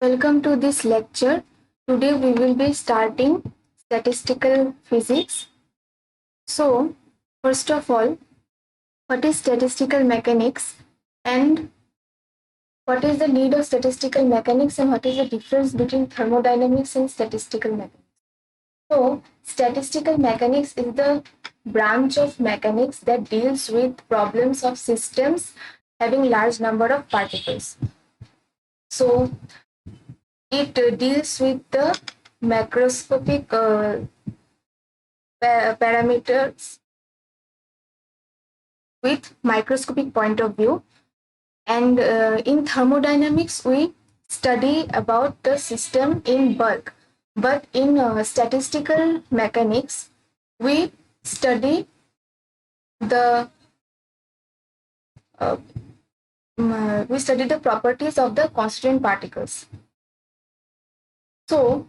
Welcome to this lecture. Today we will be starting statistical physics. So, first of all, what is statistical mechanics and what is the need of statistical mechanics and what is the difference between thermodynamics and statistical mechanics? So, statistical mechanics is the branch of mechanics that deals with problems of systems having large number of particles. So, it deals with the macroscopic parameters with microscopic point of view, and in thermodynamics we study about the system in bulk, but in statistical mechanics we study the uh, properties of the constituent particles. So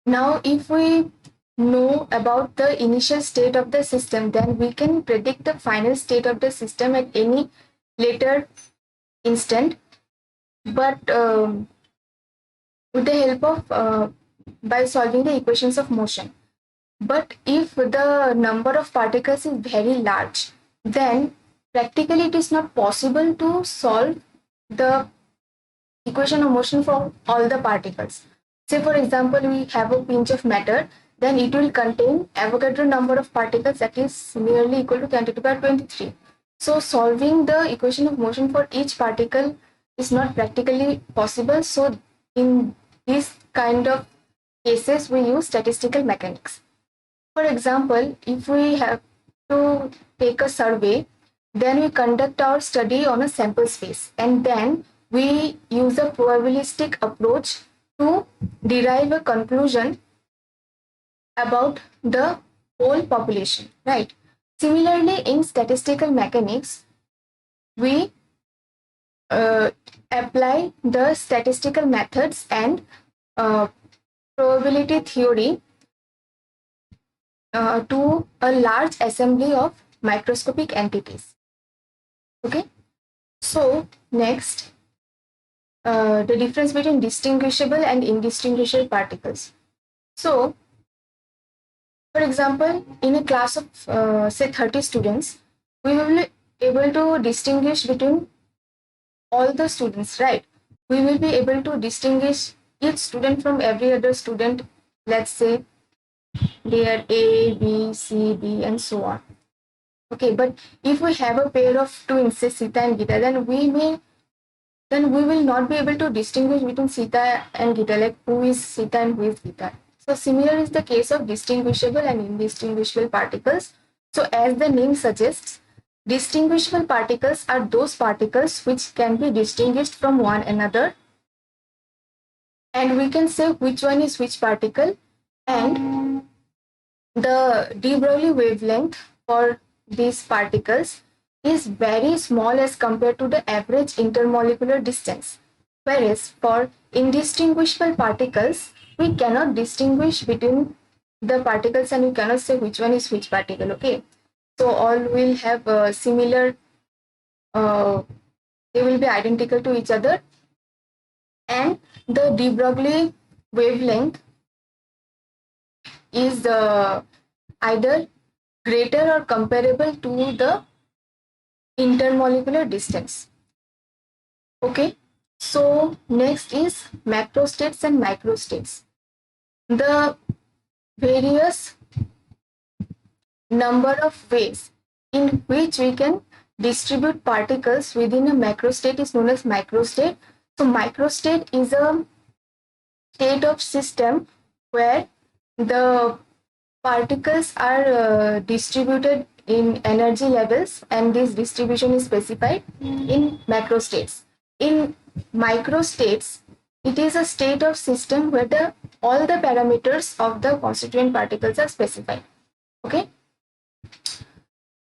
now if we know about the initial state of the system, then we can predict the final state of the system at any later instant, but with the help of by solving the equations of motion. But if the number of particles is very large, then practically it is not possible to solve the equation of motion for all the particles. Say for example, we have a pinch of matter, then it will contain Avogadro number of particles that is nearly equal to 10 to the power 23. So solving the equation of motion for each particle is not practically possible. So in this kind of cases, we use statistical mechanics. For example, if we have to take a survey, then we conduct our study on a sample space, and then we use a probabilistic approach to derive a conclusion about the whole population, right? Similarly, in statistical mechanics, we apply the statistical methods and probability theory to a large assembly of microscopic entities. Okay, so next, the difference between distinguishable and indistinguishable particles. So, for example, in a class of say 30 students, we will be able to distinguish between all the students, right? We will be able to distinguish each student from every other student. Let's say they are A, B, C, D, and so on. Okay, but if we have a pair of twins, say Sita and Gita, then we will not be able to distinguish between Sita and Gita, like who is Sita and who is Gita. So similar is the case of distinguishable and indistinguishable particles. So as the name suggests, distinguishable particles are those particles which can be distinguished from one another, and we can say which one is which particle, and the de Broglie wavelength for these particles is very small as compared to the average intermolecular distance. Whereas for indistinguishable particles, we cannot distinguish between the particles and we cannot say which one is which particle. Okay, so all will have similar, they will be identical to each other, and the de Broglie wavelength is either greater or comparable to the intermolecular distance. Okay, so next is macrostates and microstates. The various number of ways in which we can distribute particles within a macrostate is known as microstate. So microstate is a state of system where the particles are distributed in energy levels, and this distribution is specified in macrostates. In microstates, it is a state of system where all the parameters of the constituent particles are specified. Okay,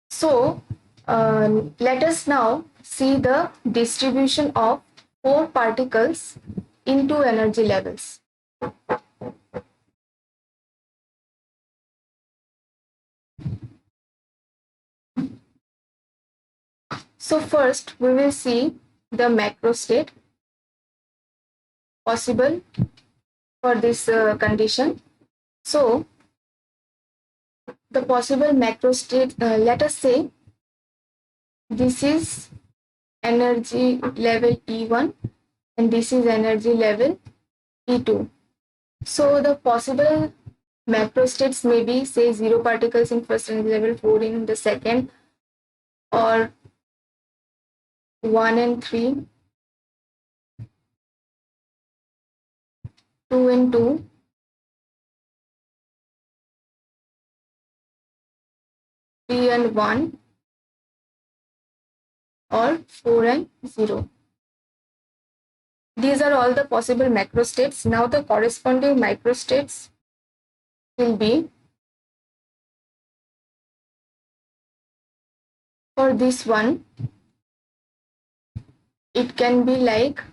so let us now see the distribution of 4 particles into energy levels. So first we will see the macrostate. possible for this condition. So the possible macro state, let us say this is energy level E1 and this is energy level E2. So the possible macro states may be, say, 0 particles in first energy level, 4 in the second, or 1 and 3, 2 and 2, 3 and 1, or 4 and 0. These are all the possible macro states. Now the corresponding microstates will be, for this one, it can be like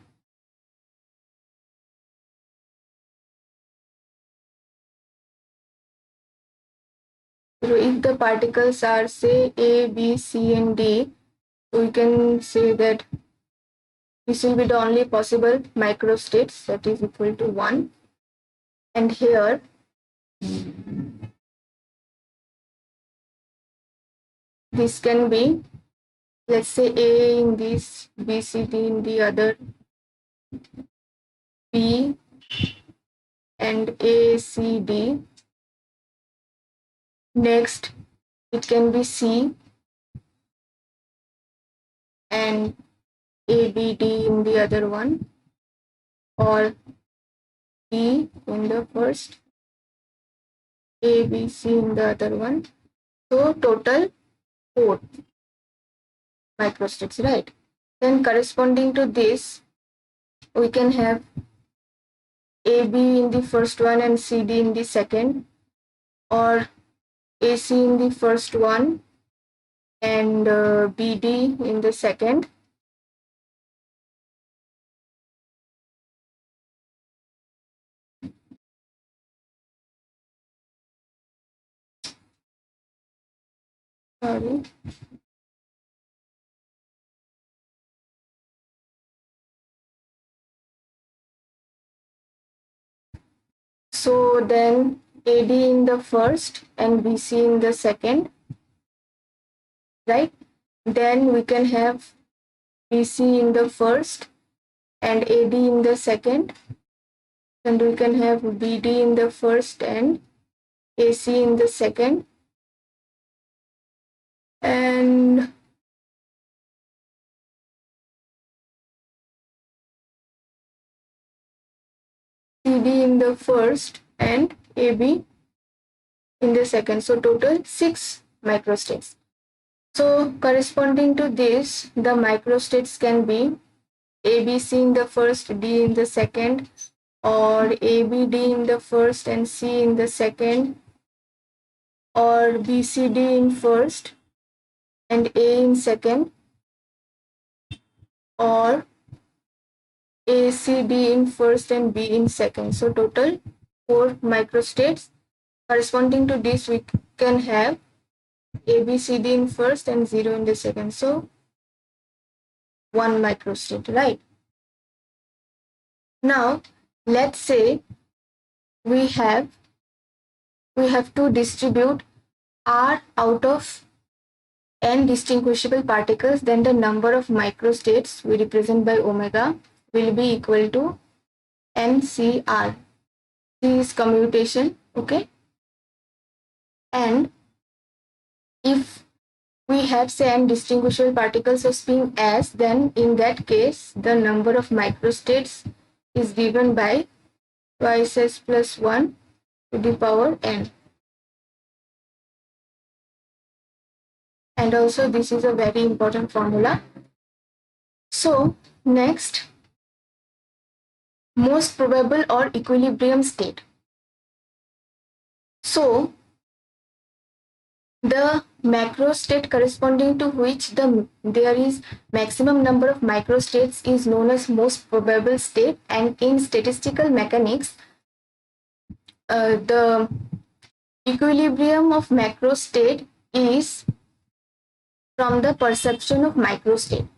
so if the particles are, say, A, B, C and D, we can say that this will be the only possible microstates, that is equal to 1. And here this can be, let's say, A in this, B, C, D in the other, B and A, C, D. Next, it can be C and A, B, D in the other one, or D in the first, A, B, C in the other one. So total 4 microstates, right? Then corresponding to this, we can have AB in the first one and CD in the second, or AC in the first one and BD in the second. Sorry. So then AD in the first and BC in the second, right? Then we can have BC in the first and AD in the second, and we can have BD in the first and AC in the second, and CD in the first and AB in the second. So total 6 microstates. So corresponding to this, the microstates can be ABC in the first, D in the second, or ABD in the first and C in the second, or BCD in first and A in second, or ACD in first and B in second. So total 4 microstates. Corresponding to this, we can have ABCD in first and 0 in the second. So 1 microstate, right? Now let's say we have to distribute R out of n distinguishable particles, then the number of microstates we represent by omega will be equal to NCR. This is commutation, okay? And if we have, say, n distinguishable particles of spin S, then in that case the number of microstates is given by twice S plus 1 to the power n. And also this is a very important formula. So next, most probable or equilibrium state. So the macro state corresponding to which there is maximum number of microstates is known as most probable state, and in statistical mechanics the equilibrium of macro state is from the perception of microstate.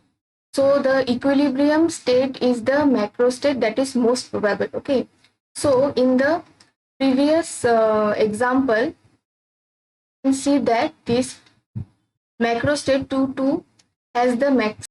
So the equilibrium state is the macro state that is most probable. Okay. So in the previous example, you can see that this macro state 2 2 has the max